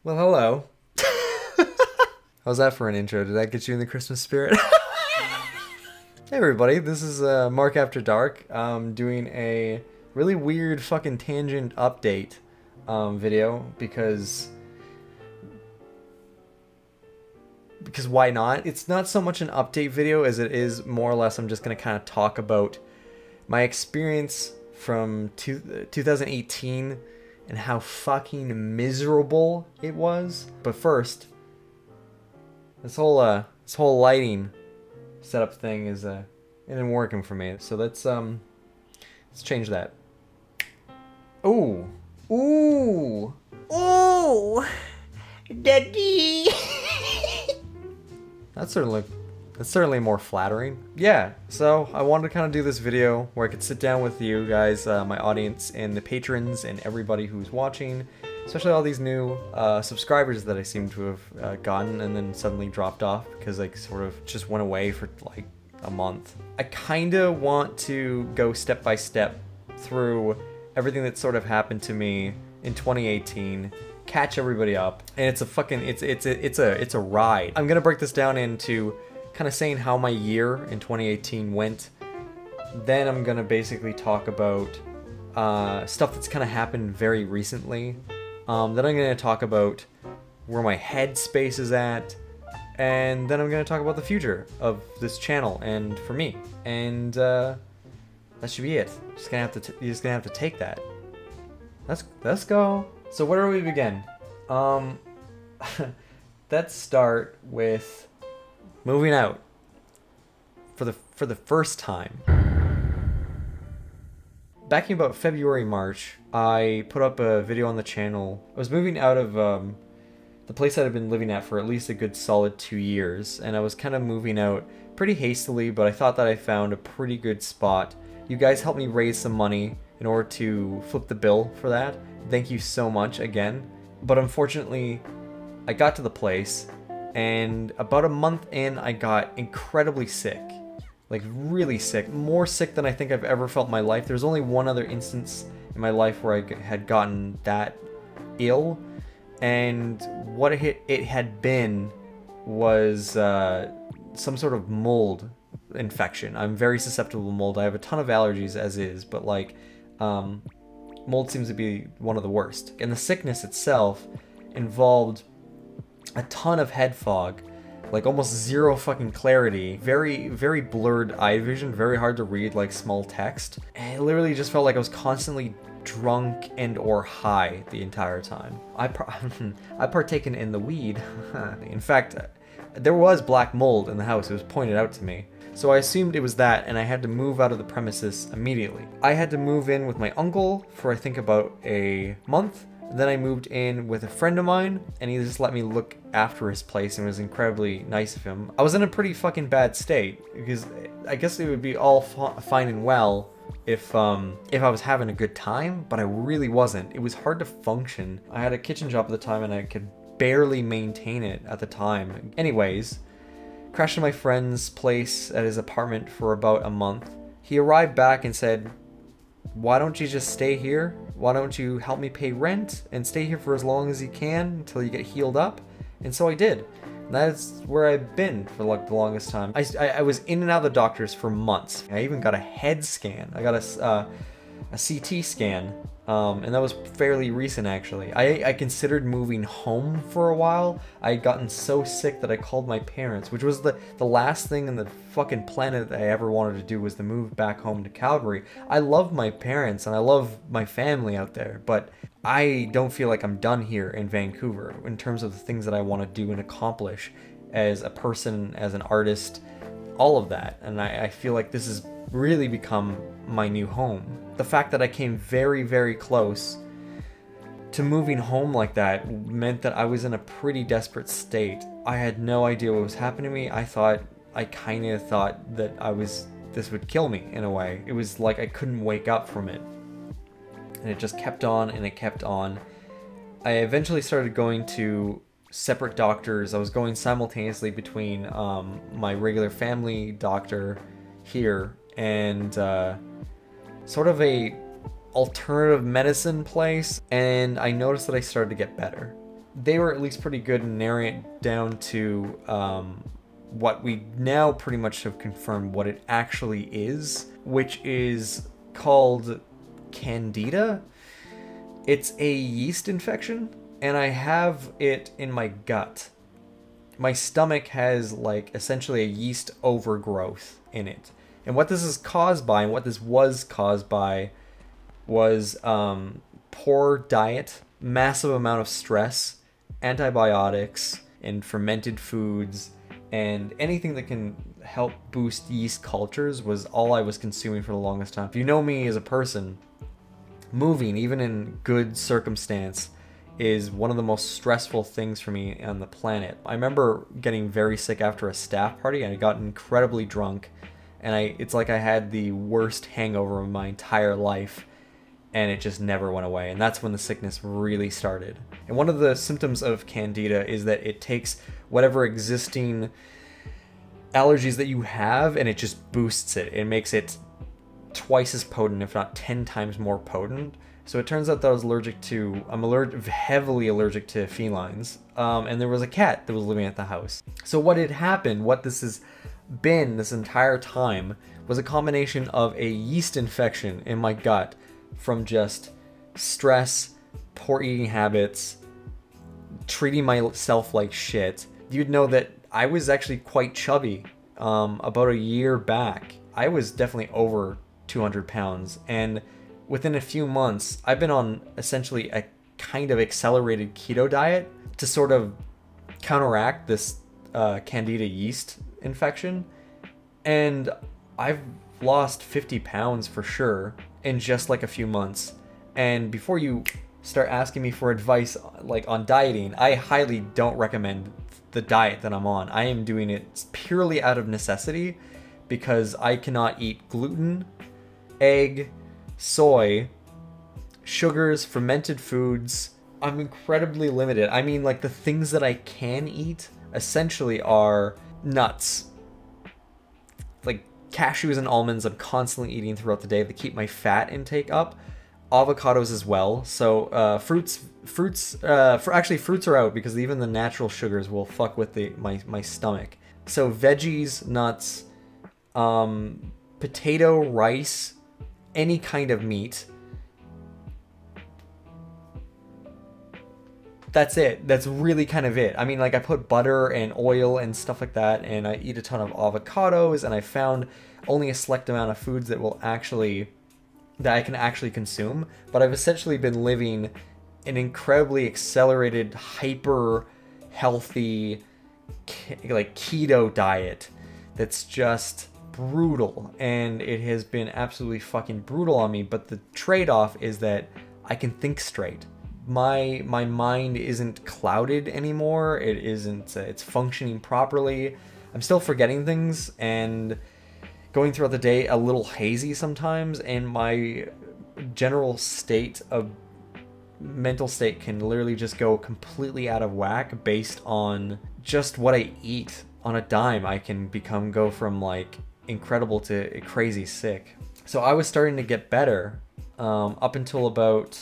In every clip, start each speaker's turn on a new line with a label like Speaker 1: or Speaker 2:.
Speaker 1: Well, hello. How's that for an intro? Did that get you in the Christmas spirit? Hey everybody, this is Mark After Dark. Doing a really weird fucking tangent update video because why not? It's not so much an update video as it is more or less I'm just going to kind of talk about my experience from 2018 and how fucking miserable it was. But first, this whole lighting setup thing is it isn't working for me. So let's change that. Ooh, ooh, ooh, daddy. That's certainly more flattering. Yeah, so I wanted to kind of do this video where I could sit down with you guys, my audience, and the patrons, and everybody who's watching, especially all these new subscribers that I seem to have gotten and then suddenly dropped off because I sort of just went away for like a month. I kind of want to go step by step through everything that sort of happened to me in 2018. Catch everybody up, and it's a fucking it's a ride. I'm gonna break this down into kind of saying how my year in 2018 went. Then I'm gonna basically talk about stuff that's kind of happened very recently. Then I'm gonna talk about where my headspace is at, and then I'm gonna talk about the future of this channel and for me. And that should be it. You're just gonna have to take that. Let's go. So where do we begin? Let's start with moving out for the first time. Back in about February, March, I put up a video on the channel. I was moving out of the place that I'd been living at for at least a good solid 2 years, and I was kind of moving out pretty hastily, but I thought that I found a pretty good spot. You guys helped me raise some money in order to flip the bill for that. Thank you so much again. But unfortunately, I got to the place, and about a month in, I got incredibly sick. Like, really sick. More sick than I think I've ever felt in my life. There's only one other instance in my life where I had gotten that ill, and what it had been was some sort of mold infection. I'm very susceptible to mold. I have a ton of allergies as is, but like, mold seems to be one of the worst. And the sickness itself involved a ton of head fog, like almost zero fucking clarity, very blurred eye vision, very hard to read like small text. And it literally just felt like I was constantly drunk and or high the entire time. I partaken in the weed. In fact, there was black mold in the house. It was pointed out to me. So I assumed it was that, and I had to move out of the premises immediately. I had to move in with my uncle for I think about a month. Then I moved in with a friend of mine, and he just let me look after his place, and it was incredibly nice of him. I was in a pretty fucking bad state, because I guess it would be all fine and well if I was having a good time, but I really wasn't. It was hard to function. I had a kitchen job at the time, and I could barely maintain it at the time. Anyways, crashed at my friend's place at his apartment for about a month. He arrived back and said, "Why don't you just stay here? Why don't you help me pay rent and stay here for as long as you can until you get healed up?" And so I did. And that's where I've been for like the longest time. I was in and out of the doctors for months. I even got a head scan. I got a CT scan, and that was fairly recent actually. I considered moving home for a while. I had gotten so sick that I called my parents, which was the last thing in the fucking planet that I ever wanted to do, was to move back home to Calgary. I love my parents and I love my family out there, but I don't feel like I'm done here in Vancouver in terms of the things that I want to do and accomplish as a person, as an artist, all of that. And I feel like this has really become my new home. The fact that I came very, very close to moving home like that meant that I was in a pretty desperate state. I had no idea what was happening to me. I kind of thought that this would kill me in a way. It was like I couldn't wake up from it. And it just kept on and it kept on. I eventually started going to separate doctors. I was going simultaneously between my regular family doctor here and sort of a alternative medicine place, and I noticed that I started to get better. They were at least pretty good in narrowing it down to what we now pretty much have confirmed what it actually is, which is called Candida. It's a yeast infection, and I have it in my gut. My stomach has like essentially a yeast overgrowth in it. And what this is caused by, and what this was caused by, was poor diet, massive amount of stress, antibiotics, and fermented foods, and anything that can help boost yeast cultures was all I was consuming for the longest time. If you know me as a person, moving, even in good circumstance, is one of the most stressful things for me on the planet. I remember getting very sick after a staff party, and I got incredibly drunk, and it's like I had the worst hangover of my entire life, and it just never went away. And that's when the sickness really started. And one of the symptoms of Candida is that it takes whatever existing allergies that you have and it just boosts it. It makes it twice as potent, if not 10 times more potent. So it turns out that I was heavily allergic to felines. And there was a cat that was living at the house. So what had happened, what this has been this entire time, was a combination of a yeast infection in my gut from just stress, poor eating habits, treating myself like shit. You'd know that I was actually quite chubby about a year back. I was definitely over 200 pounds, and within a few months I've been on essentially a kind of accelerated keto diet to sort of counteract this Candida yeast infection, and I've lost 50 pounds for sure in just like a few months. And before you start asking me for advice like on dieting, I highly don't recommend the diet that I'm on. I am doing it purely out of necessity because I cannot eat gluten, egg, soy, sugars, fermented foods. I'm incredibly limited. I mean, like, the things that I can eat essentially are nuts. Like cashews and almonds I'm constantly eating throughout the day to keep my fat intake up. Avocados as well. So fruits are out because even the natural sugars will fuck with my stomach. So veggies, nuts, potato, rice, any kind of meat. That's it. That's really kind of it. I mean, like, I put butter and oil and stuff like that, and I eat a ton of avocados, and I found only a select amount of foods that I can actually consume. But I've essentially been living an incredibly accelerated, hyper healthy, like, keto diet that's just brutal, and it has been absolutely fucking brutal on me. But the trade-off is that I can think straight. My mind isn't clouded anymore. It isn't. It's functioning properly. I'm still forgetting things and going throughout the day a little hazy sometimes, and my general mental state can literally just go completely out of whack based on just what I eat. On a dime, I can go from like incredible to crazy sick. So I was starting to get better up until about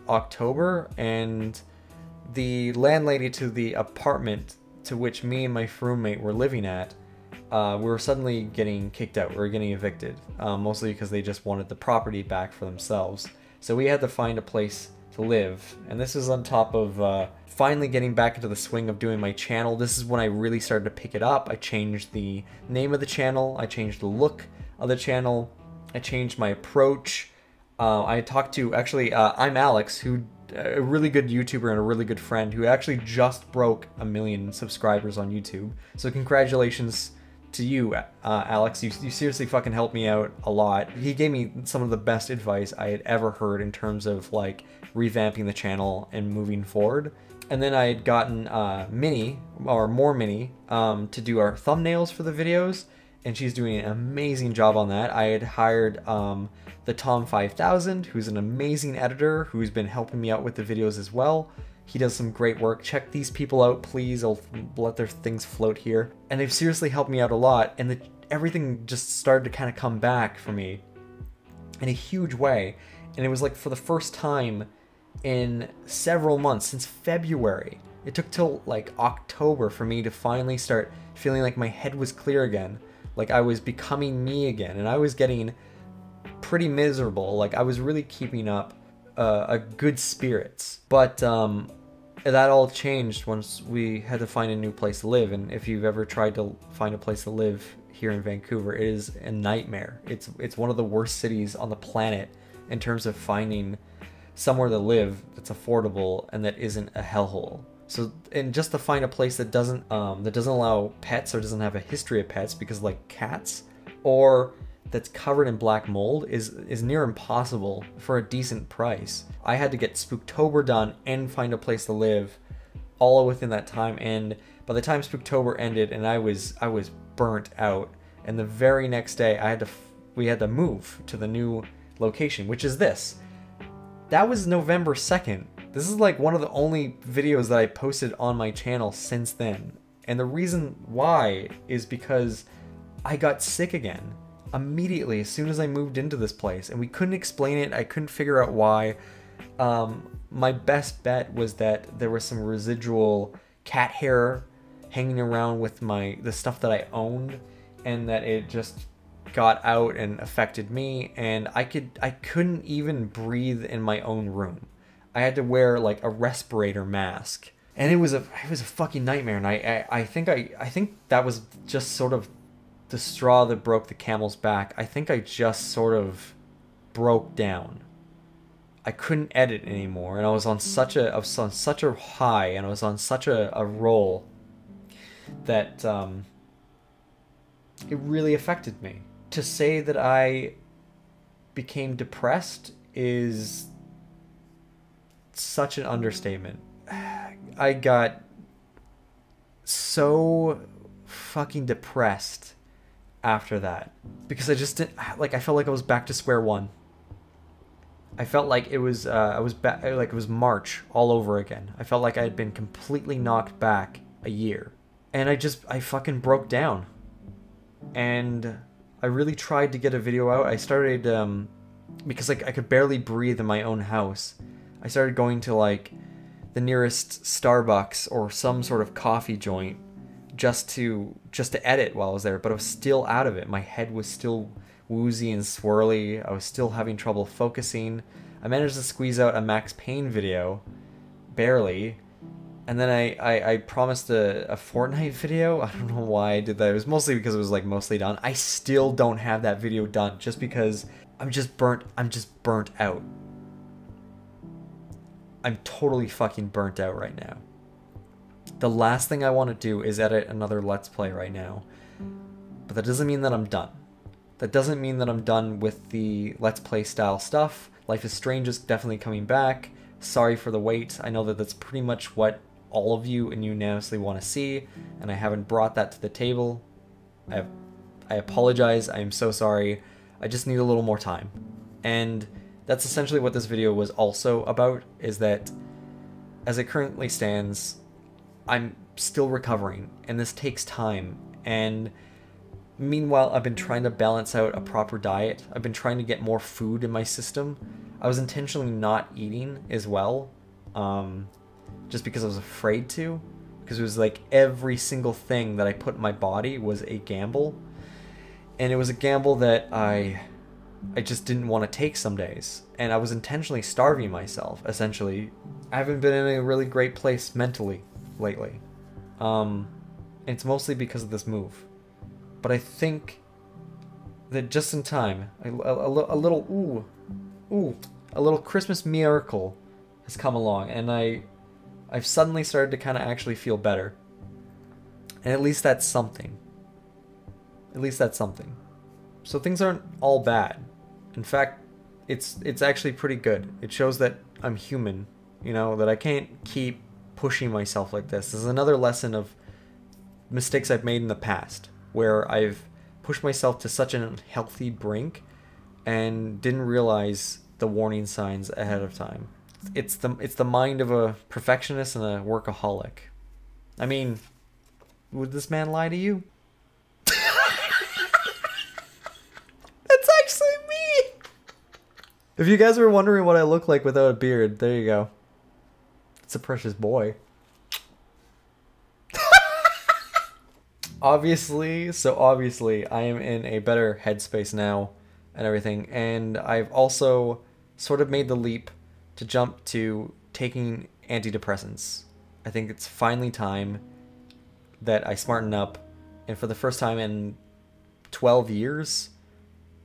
Speaker 1: October, and the landlady to the apartment to which me and my roommate were living at, we were suddenly getting kicked out. We were getting evicted, mostly because they just wanted the property back for themselves. So we had to find a place to live, and this is on top of finally getting back into the swing of doing my channel. This is when I really started to pick it up. I changed the name of the channel, I changed the look of the channel, I changed my approach. I talked to, actually, I'm Alex, a really good YouTuber and a really good friend who actually just broke 1 million subscribers on YouTube. So congratulations to you, Alex. You seriously fucking helped me out a lot. He gave me some of the best advice I had ever heard in terms of like revamping the channel and moving forward. And then I had gotten more Mini to do our thumbnails for the videos. and she's doing an amazing job on that. I had hired the Tom 5000, who's an amazing editor who's been helping me out with the videos as well. He does some great work. Check these people out, please. I'll let their things float here. And they've seriously helped me out a lot, and everything just started to kind of come back for me in a huge way. And it was like for the first time in several months, since February. It took till like October for me to finally start feeling like my head was clear again. Like I was becoming me again, and I was getting pretty miserable. Like I was really keeping up a good spirits. But that all changed once we had to find a new place to live. And if you've ever tried to find a place to live here in Vancouver, it is a nightmare. It's one of the worst cities on the planet in terms of finding somewhere to live that's affordable and that isn't a hellhole. So, and just to find a place that doesn't allow pets or doesn't have a history of pets, because like cats, or that's covered in black mold is near impossible for a decent price. I had to get Spooktober done and find a place to live all within that time, and by the time Spooktober ended and I was burnt out, and the very next day we had to move to the new location, which is this. That was November 2nd. This is like one of the only videos that I posted on my channel since then. And the reason why is because I got sick again immediately as soon as I moved into this place, and we couldn't explain it. I couldn't figure out why. My best bet was that there was some residual cat hair hanging around with the stuff that I owned, and that it just got out and affected me, and I couldn't even breathe in my own room. I had to wear like a respirator mask, and it was a fucking nightmare. And I think that was just sort of the straw that broke the camel's back. I think I just sort of broke down. I couldn't edit anymore, and I was on such a high, and I was on such a roll that it really affected me. To say that I became depressed is such an understatement. I got so fucking depressed after that, because I just didn't, like, I felt like I was back to square one. I felt like it was like it was March all over again. I felt like I had been completely knocked back a year, and I fucking broke down. And I really tried to get a video out. I started because like I could barely breathe in my own house. I started going to like the nearest Starbucks or some sort of coffee joint just to edit while I was there, but I was still out of it. My head was still woozy and swirly. I was still having trouble focusing. I managed to squeeze out a Max Payne video, barely, and then I promised a Fortnite video. I don't know why I did that. It was mostly because it was like mostly done. I still don't have that video done, just because I'm just burnt out. I'm totally fucking burnt out right now. The last thing I want to do is edit another Let's Play right now. But that doesn't mean that I'm done. That doesn't mean that I'm done with the Let's Play style stuff. Life is Strange is definitely coming back. Sorry for the wait. I know that that's pretty much what all of you unanimously want to see, and I haven't brought that to the table. I apologize. I am so sorry. I just need a little more time. And that's essentially what this video was also about, is that as it currently stands, I'm still recovering, and this takes time. And meanwhile, I've been trying to balance out a proper diet. I've been trying to get more food in my system. I was intentionally not eating as well, just because I was afraid to, because it was like every single thing that I put in my body was a gamble, and it was a gamble that I just didn't want to take some days, and I was intentionally starving myself, essentially. I haven't been in a really great place mentally lately, and it's mostly because of this move. But I think that just in time, a little Christmas miracle has come along, and I've suddenly started to kind of actually feel better. And at least that's something. At least that's something. So things aren't all bad. In fact, it's actually pretty good. It shows that I'm human, you know, that I can't keep pushing myself like this. This is another lesson of mistakes I've made in the past, where I've pushed myself to such an unhealthy brink and didn't realize the warning signs ahead of time. It's the mind of a perfectionist and a workaholic. I mean, would this man lie to you? That's actually me! If you guys were wondering what I look like without a beard, there you go. It's a precious boy. Obviously, I am in a better headspace now and everything, and I've also sort of made the leap to jump to taking antidepressants. I think it's finally time that I smarten up, and for the first time in 12 years,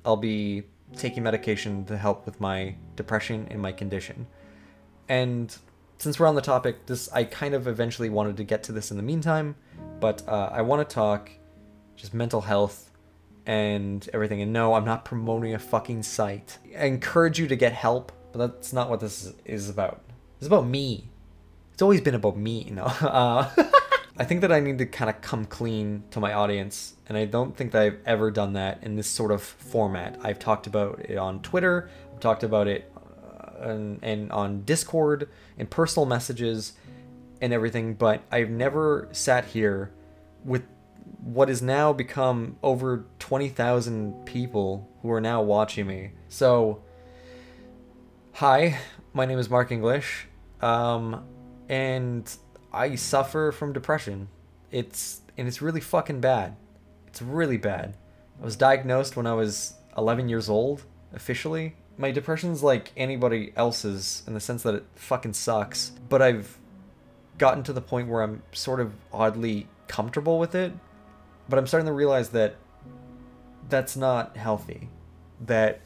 Speaker 1: I'll be taking medication to help with my depression and my condition. And since we're on the topic, I kind of eventually wanted to get to this in the meantime, but I want to talk just mental health and everything. And no, I'm not promoting a fucking site. I encourage you to get help, but that's not what this is about. It's about me. It's always been about me, you know. I think that I need to kind of come clean to my audience, and I don't think that I've ever done that in this sort of format. I've talked about it on Twitter, I've talked about it and on Discord, in personal messages and everything, but I've never sat here with what has now become over 20,000 people who are now watching me. So, hi, my name is Mark English, and I suffer from depression. It's really fucking bad. It's really bad. I was diagnosed when I was 11 years old, officially. My depression's like anybody else's in the sense that it fucking sucks, but I've gotten to the point where I'm sort of oddly comfortable with it, but I'm starting to realize that that's not healthy. That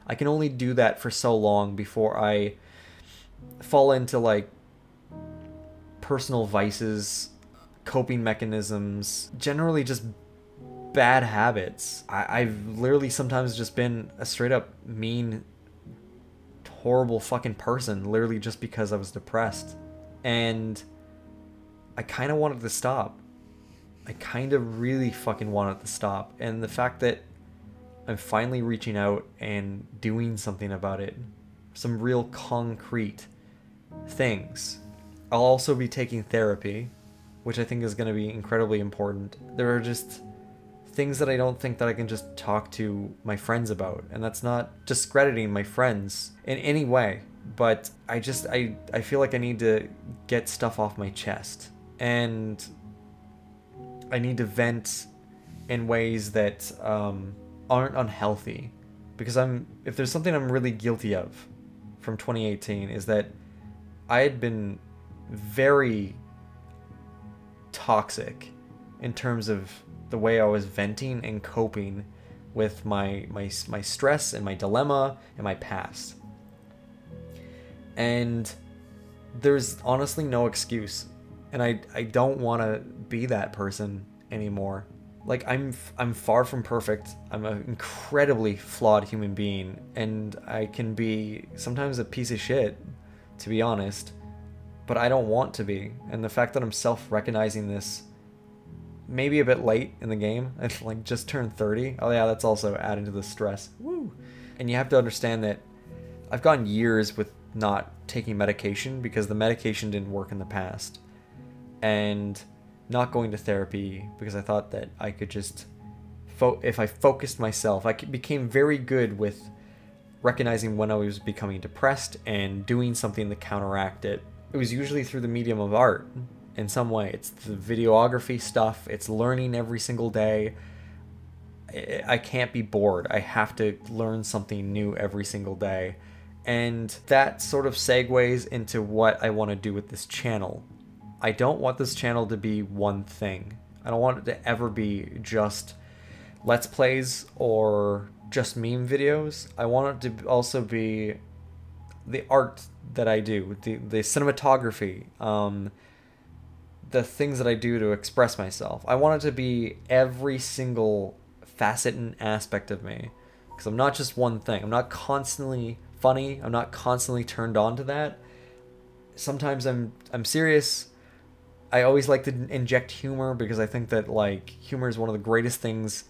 Speaker 1: I can only do that for so long before I fall into like personal vices, coping mechanisms, generally just bad habits. I've literally sometimes just been a straight up mean, horrible fucking person, literally just because I was depressed. And I kind of wanted to stop. I kind of really fucking wanted to stop. And the fact that I'm finally reaching out and doing something about it, some real concrete things. I'll also be taking therapy, which I think is going to be incredibly important. There are just things that I don't think that I can just talk to my friends about, and that's not discrediting my friends in any way, but I feel like I need to get stuff off my chest, and I need to vent in ways that aren't unhealthy, because if there's something I'm really guilty of from 2018 is that I had been very toxic in terms of the way I was venting and coping with my stress and my dilemma and my past. And there's honestly no excuse. And I don't want to be that person anymore. Like, I'm far from perfect. I'm an incredibly flawed human being, and I can be sometimes a piece of shit, to be honest. But I don't want to be. And the fact that I'm self-recognizing this maybe a bit late in the game, I like just turned 30. Oh yeah, that's also adding to the stress. Woo! And you have to understand that I've gone years with not taking medication because the medication didn't work in the past. And not going to therapy because I thought that I could just, if I focused myself, I became very good with recognizing when I was becoming depressed and doing something to counteract it. It was usually through the medium of art. In some way, it's the videography stuff, it's learning every single day. I can't be bored. I have to learn something new every single day. And that sort of segues into what I want to do with this channel. I don't want this channel to be one thing. I don't want it to ever be just Let's Plays or just meme videos. I want it to also be the art that I do, the cinematography, the things that I do to express myself. I want it to be every single facet and aspect of me, because I'm not just one thing. I'm not constantly funny. I'm not constantly turned on to that. Sometimes I'm serious. I always like to inject humor because I think that like humor is one of the greatest things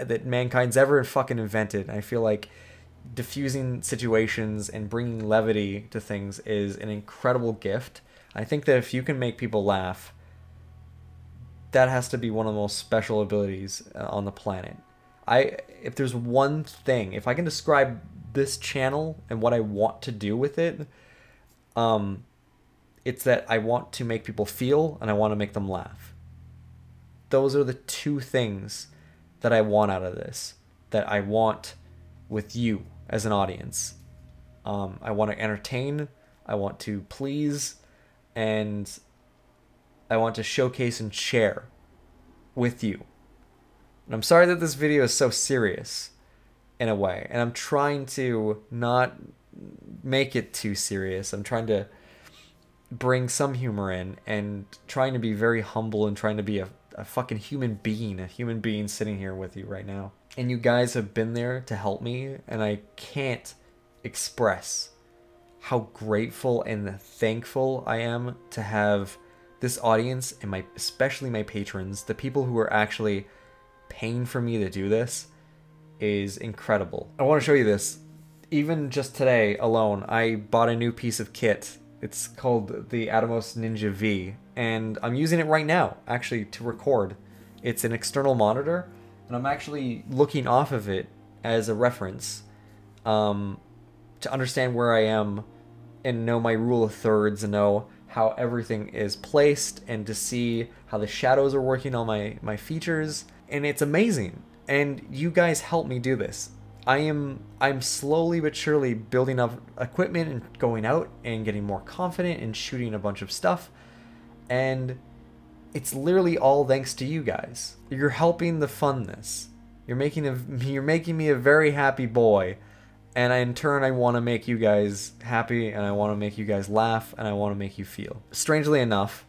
Speaker 1: that mankind's ever fucking invented. I feel like diffusing situations and bringing levity to things is an incredible gift. I think that if you can make people laugh, that has to be one of the most special abilities on the planet. If there's one thing, if I can describe this channel and what I want to do with it, it's that I want to make people feel and I want to make them laugh. Those are the two things that I want out of this, that I want with you as an audience. I want to entertain, I want to please, and I want to showcase and share with you. And I'm sorry that this video is so serious in a way, and I'm trying to not make it too serious. I'm trying to bring some humor in and trying to be very humble and trying to be a fucking human being sitting here with you right now. And you guys have been there to help me, and I can't express how grateful and thankful I am to have this audience and especially my patrons, the people who are actually paying for me to do this, is incredible. I want to show you this. Even just today alone, I bought a new piece of kit. It's called the Atomos Ninja V, and I'm using it right now, actually, to record. It's an external monitor, and I'm actually looking off of it as a reference to understand where I am and know my rule of thirds and know how everything is placed and to see how the shadows are working on my features. And it's amazing. And you guys help me do this. I'm slowly but surely building up equipment and going out and getting more confident and shooting a bunch of stuff. And it's literally all thanks to you guys. You're helping the funness. You're making me a very happy boy. And in turn, I want to make you guys happy, and I want to make you guys laugh, and I want to make you feel. Strangely enough,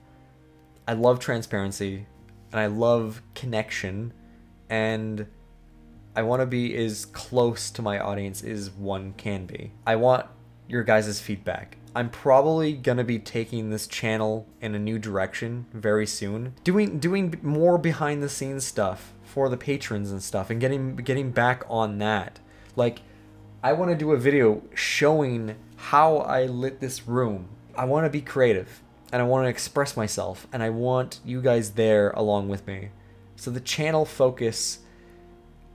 Speaker 1: I love transparency, and I love connection, and I want to be as close to my audience as one can be. I want your guys' feedback. I'm probably going to be taking this channel in a new direction very soon. Doing more behind the scenes stuff for the patrons and stuff, and getting back on that. Like, I want to do a video showing how I lit this room. I want to be creative, and I want to express myself, and I want you guys there along with me. So the channel focus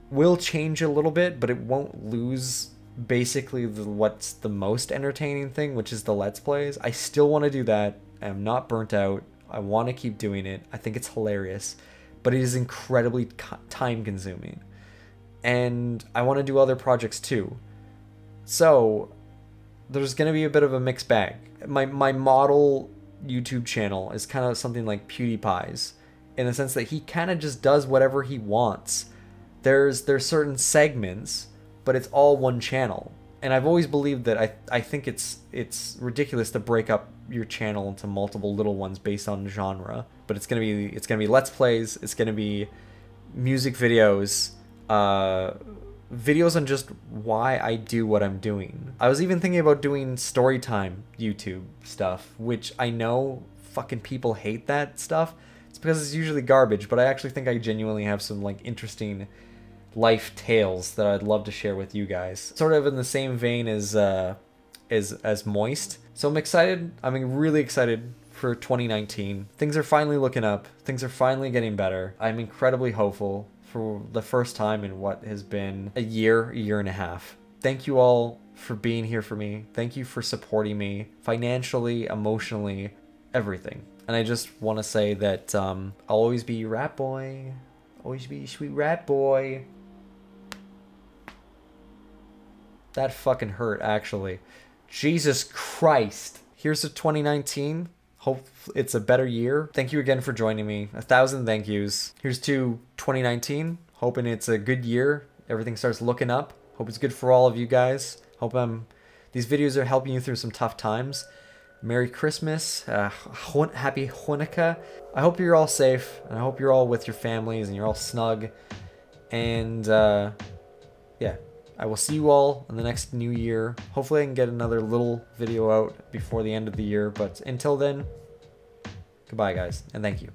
Speaker 1: will change a little bit, but it won't lose basically what's the most entertaining thing, which is the Let's Plays. I still want to do that. I'm not burnt out. I want to keep doing it. I think it's hilarious, but it is incredibly time consuming. And I want to do other projects too. So there's going to be a bit of a mixed bag. My model YouTube channel is kind of something like PewDiePie's, in the sense that he kind of just does whatever he wants. There's certain segments, but it's all one channel. And I've always believed that I think it's ridiculous to break up your channel into multiple little ones based on genre. But it's gonna be Let's Plays, it's gonna be music videos, videos on just why I do what I'm doing. I was even thinking about doing storytime YouTube stuff, which I know fucking people hate that stuff. It's because it's usually garbage, but I actually think I genuinely have some like interesting life tales that I'd love to share with you guys. Sort of in the same vein as Moist. So I'm excited. I'm really excited for 2019. Things are finally looking up. Things are finally getting better. I'm incredibly hopeful for the first time in what has been a year and a half. Thank you all for being here for me. Thank you for supporting me financially, emotionally, everything. And I just want to say that I'll always be your rat boy. Always be sweet rat boy. That fucking hurt, actually. Jesus Christ. Here's to 2019. Hope it's a better year. Thank you again for joining me. 1,000 thank yous. Here's to 2019. Hoping it's a good year. Everything starts looking up. Hope it's good for all of you guys. Hope these videos are helping you through some tough times. Merry Christmas. Happy Hanukkah. I hope you're all safe. And I hope you're all with your families and you're all snug. And yeah. I will see you all in the next new year. Hopefully I can get another little video out before the end of the year. But until then, goodbye guys, and thank you.